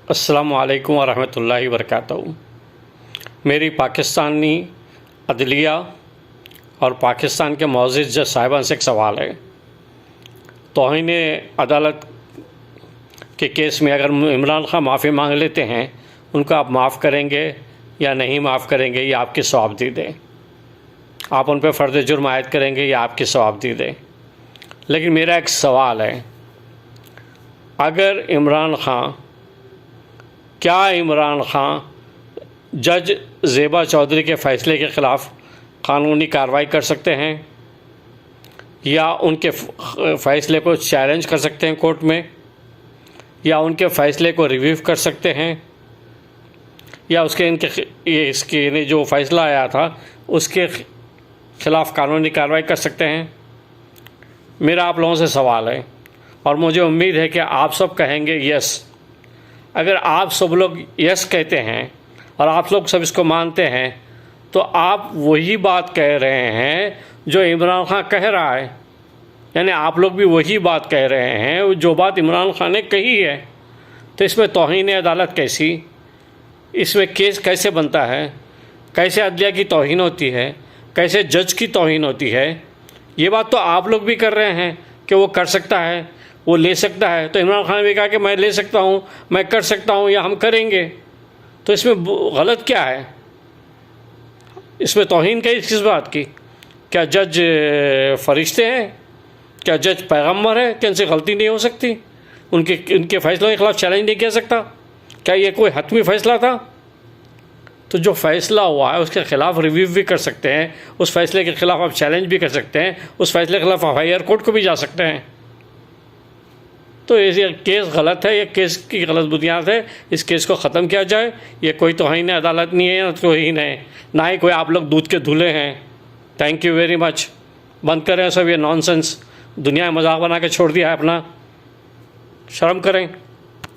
अस्सलामु अलैकुम वरहमतुल्लाहि वबरकातुहू। मेरी पाकिस्तानी अदलिया और पाकिस्तान के मुअज़्ज़िज़ जज साहिबान से एक सवाल है। तौहीन अदालत के केस में अगर इमरान खान माफ़ी मांग लेते हैं, उनको आप माफ़ करेंगे या नहीं माफ़ करेंगे, ये आपकी सवाबदी दे। आप उन पर फ़र्ज़ जुर्म आयद करेंगे या आपकी सवाबदी दे। लेकिन मेरा एक सवाल है, अगर इमरान खान जज ज़ेबा चौधरी के फ़ैसले के ख़िलाफ़ क़ानूनी कार्रवाई कर सकते हैं या उनके फ़ैसले को चैलेंज कर सकते हैं कोर्ट में, या उनके फ़ैसले को रिव्यू कर सकते हैं, या इसके जो फ़ैसला आया था उसके ख़िलाफ़ कानूनी कार्रवाई कर सकते हैं। मेरा आप लोगों से सवाल है और मुझे उम्मीद है कि आप सब कहेंगे यस। अगर आप सब लोग यस कहते हैं और आप लोग सब इसको मानते हैं, तो आप वही बात कह रहे हैं जो इमरान खान कह रहा है। यानी आप लोग भी वही बात कह रहे हैं जो बात इमरान खान ने कही है। तो इसमें तौहीन अदालत कैसी, इसमें केस कैसे बनता है, कैसे अदलिया की तौहीन होती है, कैसे जज की तौहीन होती है, ये बात तो आप लोग भी कर रहे हैं कि वो कर सकता है, वो ले सकता है। तो इमरान खान ने भी कहा कि मैं ले सकता हूँ, मैं कर सकता हूँ, या हम करेंगे। तो इसमें गलत क्या है? इसमें तौहीन किस बात की? क्या जज फरिश्ते हैं? क्या जज पैगम्बर है कि उनसे गलती नहीं हो सकती? उनके फ़ैसलों के ख़िलाफ़ चैलेंज नहीं किया सकता? क्या ये कोई हतमी फ़ैसला था? तो जो फ़ैसला हुआ है उसके ख़िलाफ़ रिव्यू भी कर सकते हैं, उस फ़ैसले के ख़िलाफ़ आप चैलेंज भी कर सकते हैं, उस फ़ैसले के ख़िलाफ़ आप हायर कोर्ट को भी जा सकते हैं। तो ये केस गलत है, ये केस की गलत बुनियाद है, इस केस को ख़त्म किया जाए। ये कोई तौहीन अदालत नहीं है, ना ही कोई आप लोग दूध के धुले हैं। Thank you very much. बंद करें सब ये नॉनसेंस। दुनिया में मजाक बना के छोड़ दिया है अपना, शर्म करें।